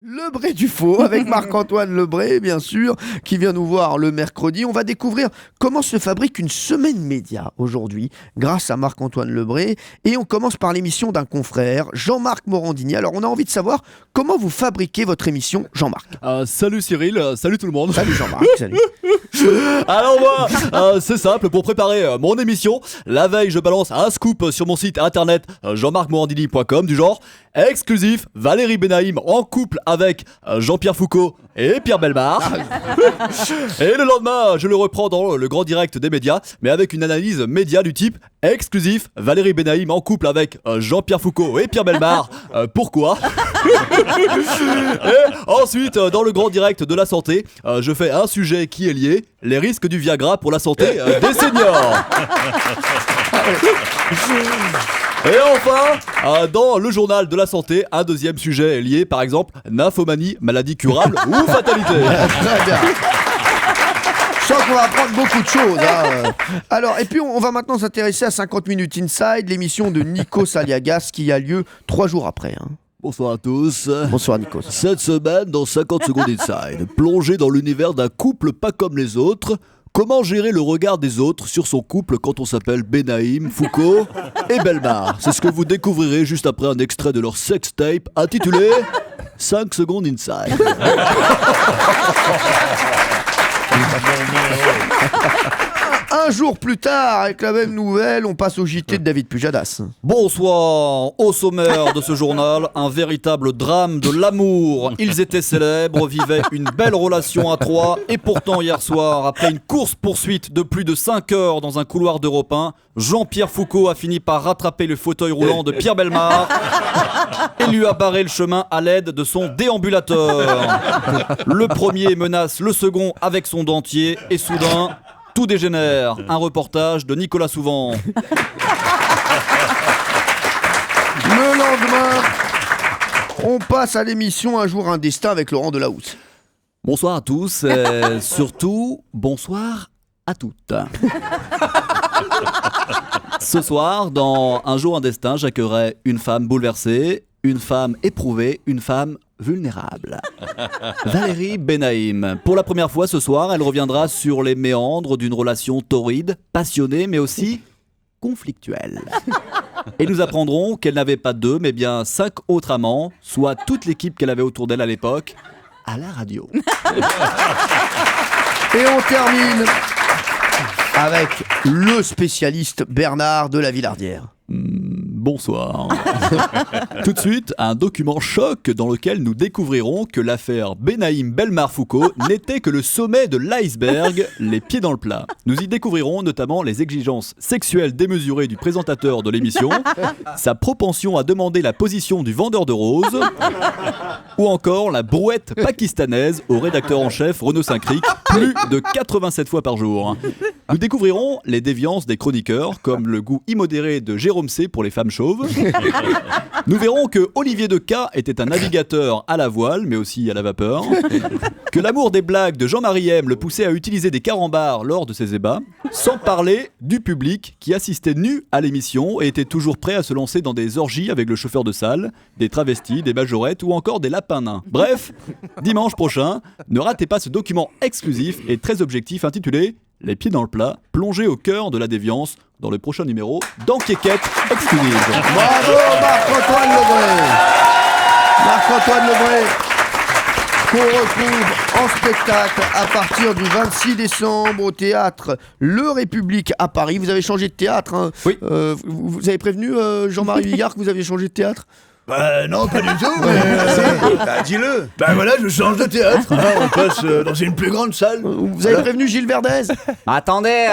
Lebré du faux avec Marc-Antoine Lebré, bien sûr, qui vient nous voir le mercredi. On va découvrir comment se fabrique une semaine média aujourd'hui, grâce à Marc-Antoine Lebré. Et on commence par l'émission d'un confrère, Jean-Marc Morandini. Alors, on a envie de savoir comment vous fabriquez votre émission, Jean-Marc. Salut Cyril, salut tout le monde. Salut Jean-Marc, salut. Alors moi, c'est simple, pour préparer mon émission, la veille je balance un scoop sur mon site internet jean-marc-morandini.com du genre exclusif, Valérie Benaïm en couple avec Jean-Pierre Foucault et Pierre Bellemare. Et le lendemain, je le reprends dans le grand direct des médias, mais avec une analyse média du type exclusif, Valérie Benaïm en couple avec Jean-Pierre Foucault et Pierre Bellemare. Pourquoi? Et ensuite, dans le grand direct de la santé, je fais un sujet qui est lié, les risques du Viagra pour la santé des seniors. Et enfin, dans le journal de la santé, un deuxième sujet est lié, par exemple, nymphomanie, maladie curable ou fatalité. Très bien. Je sens qu'on va apprendre beaucoup de choses. Alors, et puis on va maintenant s'intéresser à 50 minutes Inside, l'émission de Nikos Aliagas qui a lieu 3 jours après. Bonsoir à tous. Bonsoir Nikos. Cette semaine, dans 50 secondes Inside, plongez dans l'univers d'un couple pas comme les autres. Comment gérer le regard des autres sur son couple quand on s'appelle Benaïm, Foucault et Bellemare? C'est ce que vous découvrirez juste après un extrait de leur sextape intitulé 5 secondes Inside. Un jour plus tard, avec la même nouvelle, on passe au JT de David Pujadas. Bonsoir, au sommaire de ce journal, un véritable drame de l'amour. Ils étaient célèbres, vivaient une belle relation à trois, et pourtant hier soir, après une course-poursuite de plus de 5 heures dans un couloir d'Europe 1, Jean-Pierre Foucault a fini par rattraper le fauteuil roulant de Pierre Bellemare et lui a barré le chemin à l'aide de son déambulateur. Le premier menace le second avec son dentier, et soudain... tout dégénère. Un reportage de Nicolas Souvent. Le lendemain, on passe à l'émission Un jour un destin avec Laurent Delahousse. Bonsoir à tous et surtout, bonsoir à toutes. Ce soir, dans Un jour un destin, j'accueillerai une femme bouleversée, une femme éprouvée, une femme vulnérable. Valérie Benaïm. Pour la première fois ce soir, elle reviendra sur les méandres d'une relation torride, passionnée, mais aussi conflictuelle. Et nous apprendrons qu'elle n'avait pas 2, mais bien 5 autres amants, soit toute l'équipe qu'elle avait autour d'elle à l'époque, à la radio. Et on termine avec le spécialiste Bernard de la Villardière. Bonsoir. Tout de suite, un document choc dans lequel nous découvrirons que l'affaire Benaïm Bellemare Foucault n'était que le sommet de l'iceberg, les pieds dans le plat. Nous y découvrirons notamment les exigences sexuelles démesurées du présentateur de l'émission, sa propension à demander la position du vendeur de roses, ou encore la brouette pakistanaise au rédacteur en chef Renaud Saint-Cric, plus de 87 fois par jour. Nous découvrirons les déviances des chroniqueurs, comme le goût immodéré de Jérôme C pour les femmes chauves. Nous verrons que Olivier Decaux était un navigateur à la voile, mais aussi à la vapeur. Que l'amour des blagues de Jean-Marie M le poussait à utiliser des carambars lors de ses ébats. Sans parler du public qui assistait nu à l'émission et était toujours prêt à se lancer dans des orgies avec le chauffeur de salle, des travestis, des majorettes ou encore des lapins nains. Bref, dimanche prochain, ne ratez pas ce document exclusif et très objectif intitulé Les pieds dans le plat, plongé au cœur de la déviance dans le prochain numéro d'Enquéquette exclusive. Bravo Marc-Antoine Lebré. Marc-Antoine Lebré, qu'on retrouve en spectacle à partir du 26 décembre au théâtre Le République à Paris. Vous avez changé de théâtre, hein. Oui. Vous avez prévenu Jean-Marie Bigard que vous aviez changé de théâtre? Non, pas du tout, mais... dis-le. Voilà, je change de théâtre. On passe dans une plus grande salle. Vous avez prévenu Gilles Verdez? Attendez,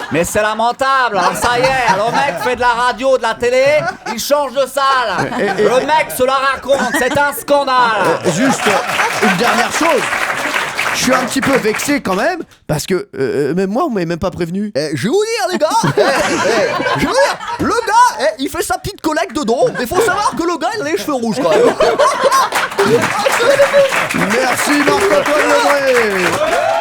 mais c'est lamentable, alors ça y est, le mec fait de la radio, de la télé, il change de salle. Le mec se la raconte, c'est un scandale. Juste une dernière chose. Je suis un petit peu vexé quand même, parce que même moi, on m'avait même pas prévenu. Je vais vous dire, les gars, je vais vous dire, le gars, il fait sa petite collecte de dons, mais faut savoir que le gars, il a les cheveux rouges quand même. Merci Marc-Antoine Lebré.